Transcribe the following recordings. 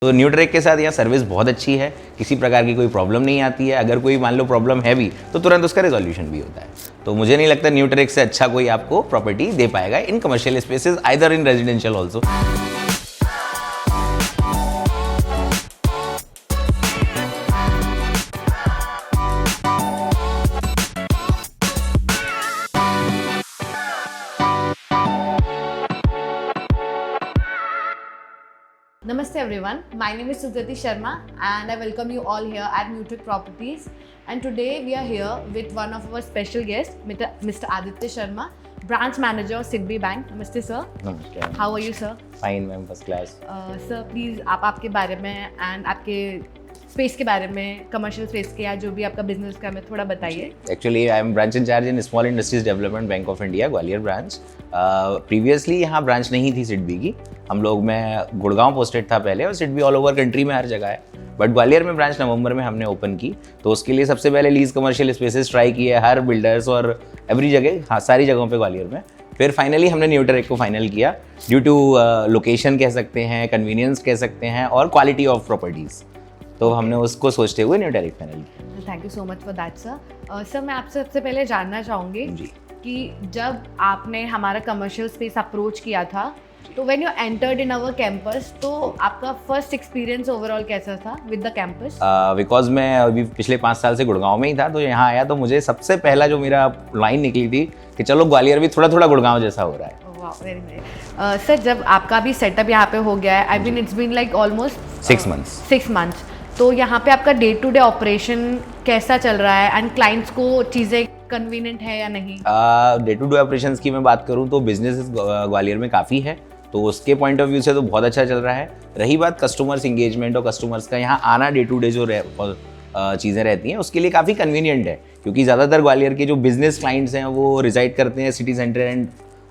तो न्यूट्रेक के साथ यहाँ सर्विस बहुत अच्छी है, किसी प्रकार की कोई प्रॉब्लम नहीं आती है। अगर कोई मान लो प्रॉब्लम है भी तो तुरंत उसका रिजोल्यूशन भी होता है। तो मुझे नहीं लगता न्यूट्रेक से अच्छा कोई आपको प्रॉपर्टी दे पाएगा in commercial spaces, either in residential also. Namaste everyone, my name is Sujati Sharma and I welcome you all here at Newtrick Properties, and today we are here with one of our special guests, Mr. Aditya Sharma, branch manager of Sidbi Bank. Namaste sir. Namaste. How are you sir? Fine ma'am, first class. Sir please आप आपके बारे में and आपके space के बारे में, commercial space के या जो भी आपका बिजनेस का हमें थोड़ा बताइए। Actually I am branch in charge in small industries development bank of India Gwalior branch. Previously यहाँ ब्रांच नहीं थी सिडबी की, हम लोग मैं गुड़गांव पोस्टेड था पहले, और सिडबी ऑल ओवर कंट्री में हर जगह है, बट ग्वालियर में ब्रांच नवंबर में हमने ओपन की। तो उसके लिए सबसे पहले लीज कमर्शियल स्पेसेस ट्राई किए हर बिल्डर्स और एवरी जगह, हाँ सारी जगहों पे ग्वालियर में। फिर फाइनली हमने न्यूट्रेक को फाइनल किया ड्यू टू लोकेशन कह सकते हैं, कन्वीनियंस कह सकते हैं, और क्वालिटी ऑफ प्रॉपर्टीज़। तो हमने उसको सोचते हुए न्यूट्रेक फाइनल किया। Thank you so much for that sir. Sir मैं आपसे सबसे पहले जानना चाहूँगी कि जब आपने हमारा कमर्शियल स्पेस अप्रोच किया था, तो when you entered in our campus, तो आपका फर्स्ट एक्सपीरियंस ओवरऑल कैसा था विद द कैंपस? बिकॉज मैं अभी पिछले 5 साल से गुड़गांव में ही था, तो यहाँ आया तो मुझे सबसे पहला जो मेरा लाइन निकली थी कि चलो ग्वालियर भी थोड़ा थोड़ा गुड़गांव जैसा हो रहा है। Very nice. सर जब आपका भी सेटअप यहाँ पे हो गया है, I mean it's been like almost 6 months, तो यहाँ पे आपका डे टू डे ऑपरेशन कैसा चल रहा है एंड क्लाइंट्स को चीज़ें कन्वीनियंट है या नहीं? डे टू डे ऑपरेशंस की मैं बात करूँ तो बिजनेस ग्वालियर में काफ़ी है, तो उसके पॉइंट ऑफ व्यू से तो बहुत अच्छा चल रहा है। रही बात कस्टमर्स इंगेजमेंट और कस्टमर्स का यहाँ आना डे टू डे जो चीज़ें रहती हैं उसके लिए काफ़ी कन्वीनियंट है, क्योंकि ज़्यादातर ग्वालियर के जो बिजनेस क्लाइंट्स हैं वो रिजाइड करते हैं city centre and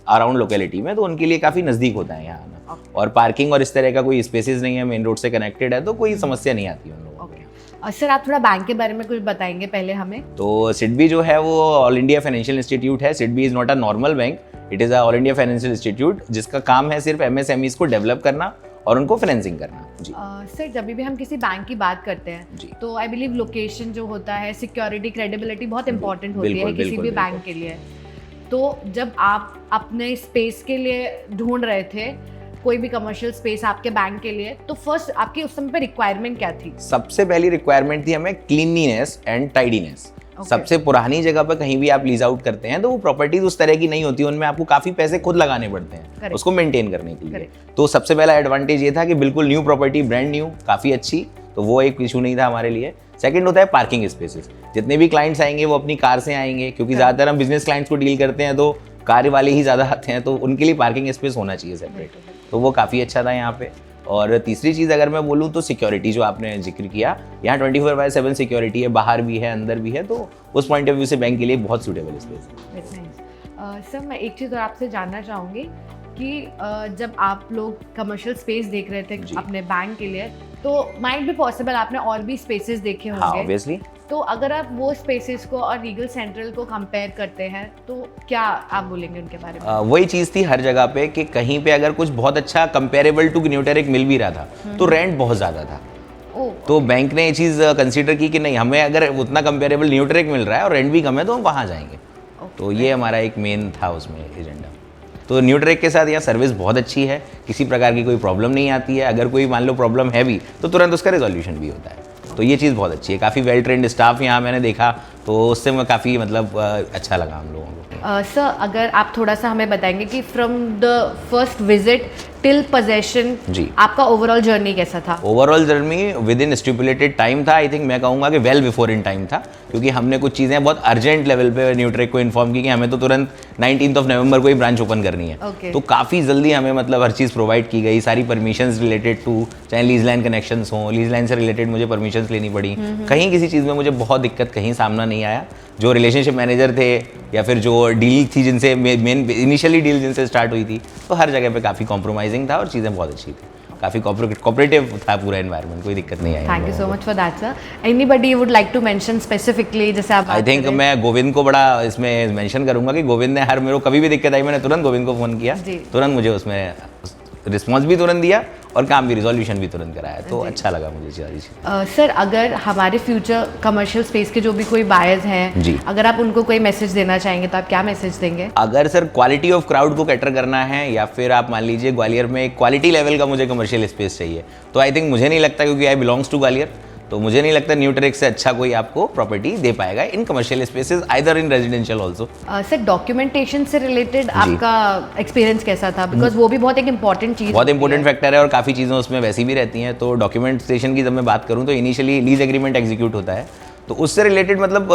around locality में, तो उनके लिए काफ़ी नज़दीक होता है यहाँ आना। और पार्किंग और इस तरह का कोई स्पेसेस नहीं है, मेन रोड से कनेक्टेड है, तो कोई समस्या नहीं आती उन लोगों को। सर आप थोड़ा बैंक के बारे में कुछ बताएंगे पहले हमें? तो सिडबी जो है वो ऑल इंडिया फाइनेंशियल इंस्टीट्यूट है। SIDBI is not a normal bank, it is a all India financial institute, जिसका काम है सिर्फ MSMEs को डेवलप करना और उनको फाइनेंसिंग करना। जी सर जब भी हम किसी बैंक की बात करते हैं तो आई बिलीव लोकेशन जो होता है, सिक्योरिटी, क्रेडिबिलिटी बहुत इंपॉर्टेंट होती है किसी भी बैंक के लिए। तो जब आप अपने स्पेस के लिए ढूंढ रहे थे कोई भी कमर्शियल स्पेस आपके बैंक के लिए, तो फर्स्ट आपकी उस समय पे रिक्वायरमेंट क्या थी? सबसे पहली रिक्वायरमेंट थी हमें क्लीनलीनेस एंड टाइडीनेस। सबसे पुरानी जगह पर कहीं भी आप लीज आउट करते हैं तो वो प्रॉपर्टीज उस तरह की नहीं होती, उनमें आपको काफी पैसे खुद लगाने पड़ते हैं उसको मेंटेन करने के लिए। तो सबसे पहला एडवांटेज ये था कि बिल्कुल न्यू प्रॉपर्टी, ब्रांड न्यू, काफी अच्छी, तो वो एक इशू नहीं था हमारे लिए। सेकंड होता है पार्किंग स्पेसेस। जितने भी क्लाइंट्स आएंगे वो अपनी कार से आएंगे, क्योंकि ज़्यादातर हम बिजनेस क्लाइंट्स को डील करते हैं तो कार वाले ही ज़्यादा आते हैं, तो उनके लिए पार्किंग स्पेस होना चाहिए सेपरेट, तो वो काफ़ी अच्छा था यहाँ पे। और तीसरी चीज़ अगर मैं बोलूँ तो सिक्योरिटी, जो आपने जिक्र किया, यहाँ 24/7 सिक्योरिटी है, बाहर भी है अंदर भी है, तो उस पॉइंट ऑफ व्यू से बैंक के लिए बहुत सूटेबल स्पेस है। सर मैं एक चीज़ और आपसे जानना चाहूँगी कि जब आप लोग कमर्शियल स्पेस देख रहे थे अपने बैंक के लिए, तो माइट भी पॉसिबल आपने और भी स्पेसेस देखे होंगे। हाँ, ऑब्वियसली। तो अगर आप वो स्पेसेस को और रीगल सेंट्रल को कंपेयर करते हैं तो क्या आप बोलेंगे उनके बारे में? वही चीज़ थी हर जगह पे कि कहीं पे अगर कुछ बहुत अच्छा कंपेरेबल टू न्यूट्रेक मिल भी रहा था तो रेंट बहुत ज़्यादा था। तो बैंक ने ये चीज़ कंसीडर की कि नहीं, हमें अगर उतना कंपेरेबल न्यूट्रेक मिल रहा है और रेंट भी कम है तो हम वहाँ जाएंगे। तो ये हमारा एक मेन था उसमें एजेंडा। तो न्यूट्रेक के साथ यहाँ सर्विस बहुत अच्छी है, किसी प्रकार की कोई प्रॉब्लम नहीं आती है। अगर कोई मान लो प्रॉब्लम है भी तो तुरंत उसका रिजोल्यूशन भी होता है, तो ये चीज़ बहुत अच्छी है। काफ़ी वेल ट्रेंड स्टाफ यहाँ मैंने देखा, तो उससे मैं काफ़ी मतलब अच्छा लगा हम लोगों को। सर अगर आप थोड़ा सा हमें बताएंगे कि from the first visit till possession आपका ओवरऑल जर्नी कैसा था? Overall journey within stipulated time था। आई थिंक मैं कहूँगा कि वेल बिफोर इन टाइम था, क्योंकि हमने कुछ चीज़ें बहुत अर्जेंट लेवल पे न्यूट्रेक को इन्फॉर्म की कि हमें तो तुरंत 19 नवंबर को ही ब्रांच ओपन करनी है। तो काफ़ी जल्दी हमें मतलब हर चीज़ प्रोवाइड की गई, सारी परमिशंस रिलेटेड टू, चाहे लीज लाइन कनेक्शंस हों, लीज लाइन से रिलेटेड मुझे परमिशंस लेनी पड़ी। कहीं किसी चीज़ में मुझे बहुत दिक्कत कहीं सामना नहीं आया। जो रिलेशनशिप मैनेजर थे या फिर जो डील थी जिनसे मेन इनिशियली डील जिनसे स्टार्ट हुई थी, तो हर जगह पे काफ़ी कॉम्प्रोमाइजिंग था और चीज़ें बहुत अच्छी थी। काफ़ी कोऑपरेटिव था पूरा एनवायरनमेंट, कोई दिक्कत नहीं आई। Thank you so much for that sir. Anybody would like to mention specifically, जैसे आप? आई थिंक मैं गोविंद को बड़ा इसमें मेंशन करूंगा कि गोविंद ने हर मेरे को कभी भी दिक्कत आई मैंने तुरंत गोविंद को फ़ोन किया, तुरंत मुझे उसमें रिस्पॉन्स भी तुरंत दिया और काम भी रिजोल्यूशन भी तुरंत कराया, तो अच्छा लगा मुझे सारी चीज़। सर अगर हमारे फ्यूचर कमर्शियल स्पेस के जो भी कोई बायर्स हैं जी, अगर आप उनको कोई मैसेज देना चाहेंगे तो आप क्या मैसेज देंगे? अगर सर क्वालिटी ऑफ क्राउड को कैटर करना है या फिर आप मान लीजिए ग्वालियर में एक क्वालिटी लेवल का मुझे कमर्शियल स्पेस चाहिए, तो आई थिंक मुझे नहीं लगता, क्योंकि आई बिलोंग्स टू ग्वालियर, तो मुझे नहीं लगता न्यूट्रेक्स से अच्छा कोई आपको प्रॉपर्टी दे पाएगा in commercial spaces, either in residential also. Sir documentation से रिलेटेड आपका एक्सपीरियंस कैसा था? बिकॉज वो भी बहुत एक इंपॉर्टेंट चीज़, बहुत इंपॉर्टेंट फैक्टर है और काफ़ी चीज़ें उसमें वैसी भी रहती हैं। तो डॉक्यूमेंटेशन की जब मैं बात करूँ तो इनिशियली लीज एग्रीमेंट एग्जीक्यूट होता है, तो उससे रिलेटेड मतलब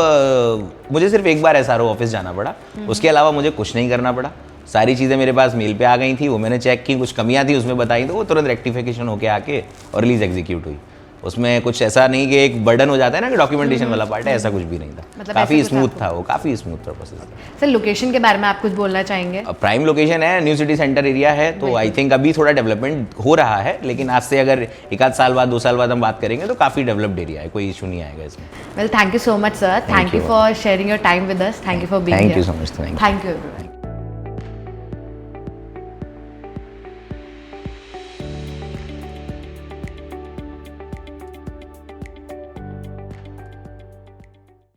मुझे सिर्फ एक बार SRO ऑफिस जाना पड़ा, उसके अलावा मुझे कुछ नहीं करना पड़ा। सारी चीज़ें मेरे पास मेल पे आ गई थी, वो मैंने चेक की, कुछ कमियां थी उसमें बताई, तो वो तुरंत रेक्टिफिकेशन होके आके और लीज एग्जीक्यूट हुई। उसमें कुछ ऐसा नहीं कि एक बर्डन हो जाता है ना कि डॉक्यूमेंटेशन वाला पार्ट है, ऐसा कुछ भी नहीं था, मतलब काफ़ी स्मूथ था वो, काफ़ी स्मूथ प्रोसेस था। सर लोकेशन के बारे में आप कुछ बोलना चाहेंगे? प्राइम लोकेशन है, न्यू सिटी सेंटर एरिया है, तो आई थिंक अभी थोड़ा डेवलपमेंट हो रहा है, लेकिन आज से अगर एक आध साल बाद 2 साल बाद हम बात करेंगे तो काफ़ी डेवलप्ड एरिया है, कोई इशू नहीं आएगा इसमें। Well thank you so much sir, thank you for sharing your time with us, thank you for being here. Thank you so much, thank you everyone.